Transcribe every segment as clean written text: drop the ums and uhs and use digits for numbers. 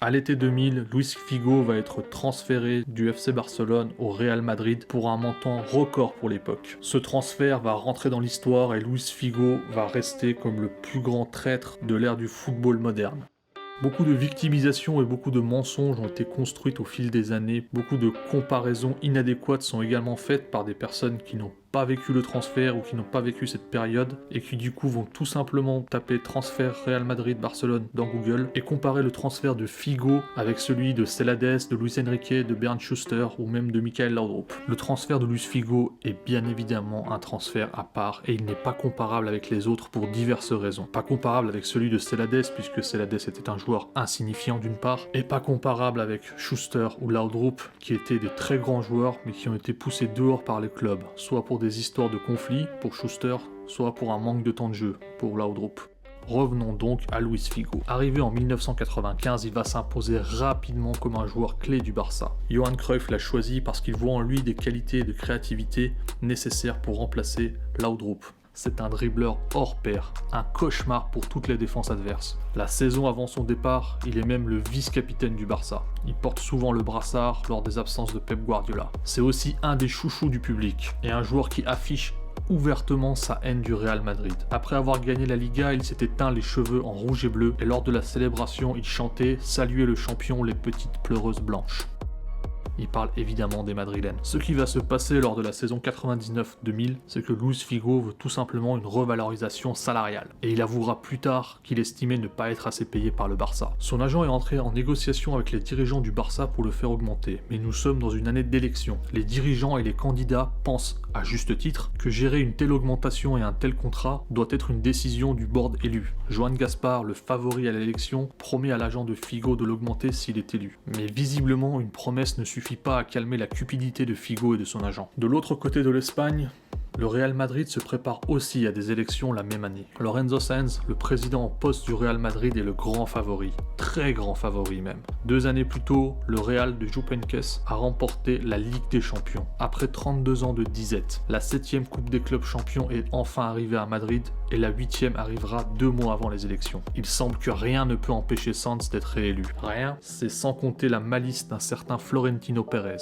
À l'été 2000, Luis Figo va être transféré du FC Barcelone au Real Madrid pour un montant record pour l'époque. Ce transfert va rentrer dans l'histoire et Luis Figo va rester comme le plus grand traître de l'ère du football moderne. Beaucoup de victimisation et beaucoup de mensonges ont été construites au fil des années. Beaucoup de comparaisons inadéquates sont également faites par des personnes qui n'ont pas vécu le transfert ou qui n'ont pas vécu cette période et qui du coup vont tout simplement taper transfert Real Madrid-Barcelone dans Google et comparer le transfert de Figo avec celui de Celades, de Luis Enrique, de Bernd Schuster ou même de Michael Laudrup. Le transfert de Luis Figo est bien évidemment un transfert à part et il n'est pas comparable avec les autres pour diverses raisons. Pas comparable avec celui de Celades puisque Celades était un joueur insignifiant d'une part et pas comparable avec Schuster ou Laudrup qui étaient des très grands joueurs mais qui ont été poussés dehors par les clubs, soit pour des histoires de conflits pour Schuster, soit pour un manque de temps de jeu pour Laudrup. Revenons donc à Luis Figo. Arrivé en 1995, il va s'imposer rapidement comme un joueur clé du Barça. Johan Cruyff l'a choisi parce qu'il voit en lui des qualités et de créativité nécessaires pour remplacer Laudrup. C'est un dribbleur hors pair, un cauchemar pour toutes les défenses adverses. La saison avant son départ, il est même le vice-capitaine du Barça. Il porte souvent le brassard lors des absences de Pep Guardiola. C'est aussi un des chouchous du public et un joueur qui affiche ouvertement sa haine du Real Madrid. Après avoir gagné la Liga, il s'était teint les cheveux en rouge et bleu et lors de la célébration, il chantait « Saluez le champion, les petites pleureuses blanches ». Il parle évidemment des Madrilènes. Ce qui va se passer lors de la saison 99-2000, c'est que Luis Figo veut tout simplement une revalorisation salariale. Et il avouera plus tard qu'il estimait ne pas être assez payé par le Barça. Son agent est entré en négociation avec les dirigeants du Barça pour le faire augmenter. Mais nous sommes dans une année d'élection. Les dirigeants et les candidats pensent, à juste titre, que gérer une telle augmentation et un tel contrat doit être une décision du board élu. Joan Gaspar, le favori à l'élection, promet à l'agent de Figo de l'augmenter s'il est élu. Mais visiblement, une promesse ne suffit pas à calmer la cupidité de Figo et de son agent. De l'autre côté de l'Espagne, le Real Madrid se prépare aussi à des élections la même année. Lorenzo Sanz, le président en poste du Real Madrid, est le grand favori. Très grand favori même. 2 années plus tôt, le Real de Jupp Heynckes a remporté la Ligue des Champions. Après 32 ans de disette, la 7e Coupe des clubs champions est enfin arrivée à Madrid et la 8e arrivera 2 mois avant les élections. Il semble que rien ne peut empêcher Sanz d'être réélu. Rien, c'est sans compter la malice d'un certain Florentino Pérez.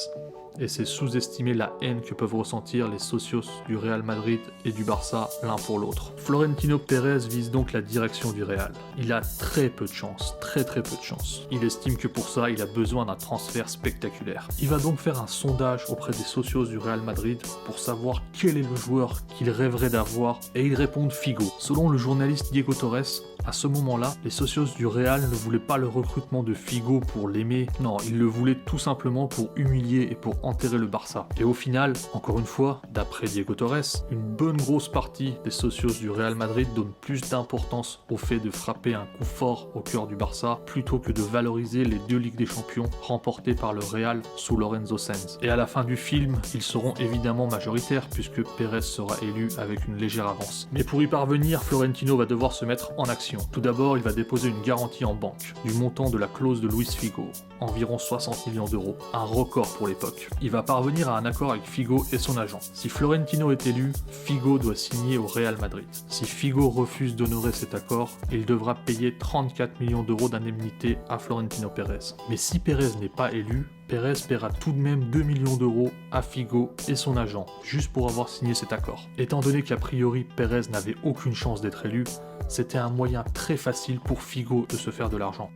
Et c'est sous-estimer la haine que peuvent ressentir les socios du Real Madrid et du Barça l'un pour l'autre. Florentino Pérez vise donc la direction du Real. Il a très peu de chance, très peu de chance. Il estime que pour ça, il a besoin d'un transfert spectaculaire. Il va donc faire un sondage auprès des socios du Real Madrid pour savoir quel est le joueur qu'il rêverait d'avoir et ils répondent Figo. Selon le journaliste Diego Torres, à ce moment-là, les socios du Real ne voulaient pas le recrutement de Figo pour l'aimer, non, ils le voulaient tout simplement pour humilier et pour enterrer le Barça. Et au final, encore une fois, d'après Diego Torres, une bonne grosse partie des socios du Real Madrid donnent plus d'importance au fait de frapper un coup fort au cœur du Barça plutôt que de valoriser les 2 Ligues des Champions remportées par le Real sous Lorenzo Sanz. Et à la fin du film, ils seront évidemment majoritaires puisque Pérez sera élu avec une légère avance. Mais pour y parvenir, Florentino va devoir se mettre en action. Tout d'abord, il va déposer une garantie en banque du montant de la clause de Luis Figo, environ 60 millions d'euros, un record pour l'époque. Il va parvenir à un accord avec Figo et son agent. Si Florentino est élu, Figo doit signer au Real Madrid. Si Figo refuse d'honorer cet accord, il devra payer 34 millions d'euros d'indemnité à Florentino Pérez. Mais si Pérez n'est pas élu, Pérez paiera tout de même 2 millions d'euros à Figo et son agent, juste pour avoir signé cet accord. Étant donné qu'a priori Pérez n'avait aucune chance d'être élu, c'était un moyen très facile pour Figo de se faire de l'argent.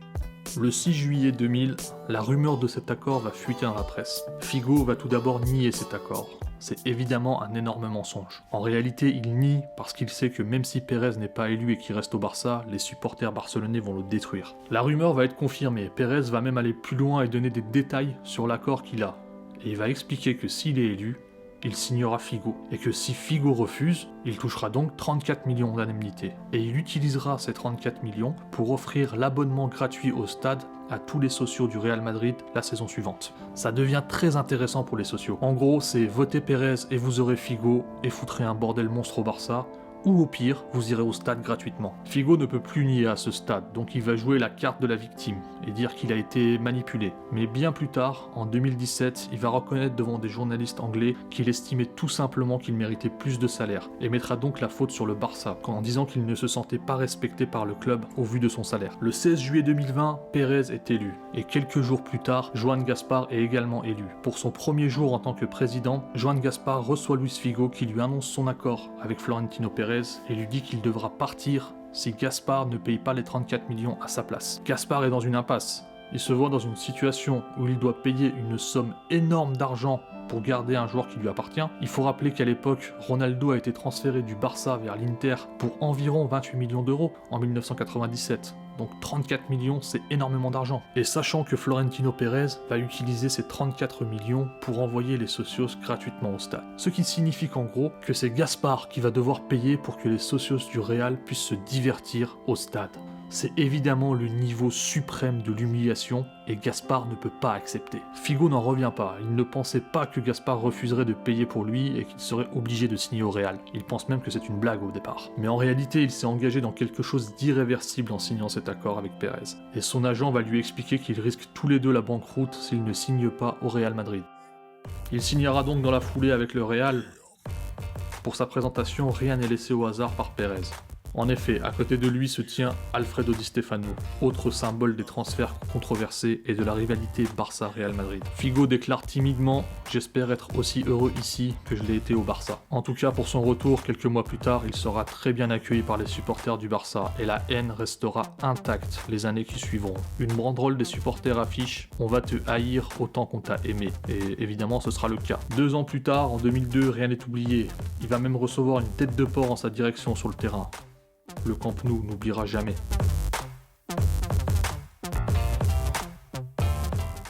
Le 6 juillet 2000, la rumeur de cet accord va fuiter dans la presse. Figo va tout d'abord nier cet accord. C'est évidemment un énorme mensonge. En réalité, il nie parce qu'il sait que même si Pérez n'est pas élu et qu'il reste au Barça, les supporters barcelonais vont le détruire. La rumeur va être confirmée, Pérez va même aller plus loin et donner des détails sur l'accord qu'il a. Et il va expliquer que s'il est élu, il signera Figo, et que si Figo refuse, il touchera donc 34 millions d'indemnité. Et il utilisera ces 34 millions pour offrir l'abonnement gratuit au stade à tous les socios du Real Madrid la saison suivante. Ça devient très intéressant pour les socios. En gros, c'est votez Pérez et vous aurez Figo, et foutrez un bordel monstre au Barça, ou au pire, vous irez au stade gratuitement. Figo ne peut plus nier à ce stade, donc il va jouer la carte de la victime et dire qu'il a été manipulé. Mais bien plus tard, en 2017, il va reconnaître devant des journalistes anglais qu'il estimait tout simplement qu'il méritait plus de salaire et mettra donc la faute sur le Barça en disant qu'il ne se sentait pas respecté par le club au vu de son salaire. Le 16 juillet 2020, Pérez est élu et quelques jours plus tard, Joan Gaspar est également élu. Pour son premier jour en tant que président, Joan Gaspar reçoit Luis Figo qui lui annonce son accord avec Florentino Pérez et lui dit qu'il devra partir si Gaspar ne paye pas les 34 millions à sa place. Gaspar est dans une impasse. Il se voit dans une situation où il doit payer une somme énorme d'argent pour garder un joueur qui lui appartient. Il faut rappeler qu'à l'époque, Ronaldo a été transféré du Barça vers l'Inter pour environ 28 millions d'euros en 1997. Donc 34 millions, c'est énormément d'argent. Et sachant que Florentino Pérez va utiliser ces 34 millions pour envoyer les socios gratuitement au stade. Ce qui signifie qu'en gros, que c'est Gaspar qui va devoir payer pour que les socios du Real puissent se divertir au stade. C'est évidemment le niveau suprême de l'humiliation et Gaspar ne peut pas accepter. Figo n'en revient pas, il ne pensait pas que Gaspar refuserait de payer pour lui et qu'il serait obligé de signer au Real. Il pense même que c'est une blague au départ. Mais en réalité, il s'est engagé dans quelque chose d'irréversible en signant cet accord avec Pérez. Et son agent va lui expliquer qu'ils risquent tous les deux la banqueroute s'ils ne signent pas au Real Madrid. Il signera donc dans la foulée avec le Real. Pour sa présentation, rien n'est laissé au hasard par Pérez. En effet, à côté de lui se tient Alfredo Di Stefano, autre symbole des transferts controversés et de la rivalité Barça-Real Madrid. Figo déclare timidement « J'espère être aussi heureux ici que je l'ai été au Barça ». En tout cas, pour son retour, quelques mois plus tard, il sera très bien accueilli par les supporters du Barça et la haine restera intacte les années qui suivront. Une banderole des supporters affiche « On va te haïr autant qu'on t'a aimé ». Et évidemment, ce sera le cas. 2 ans plus tard, en 2002, rien n'est oublié. Il va même recevoir une tête de porc en sa direction sur le terrain. Le Camp Nou n'oubliera jamais.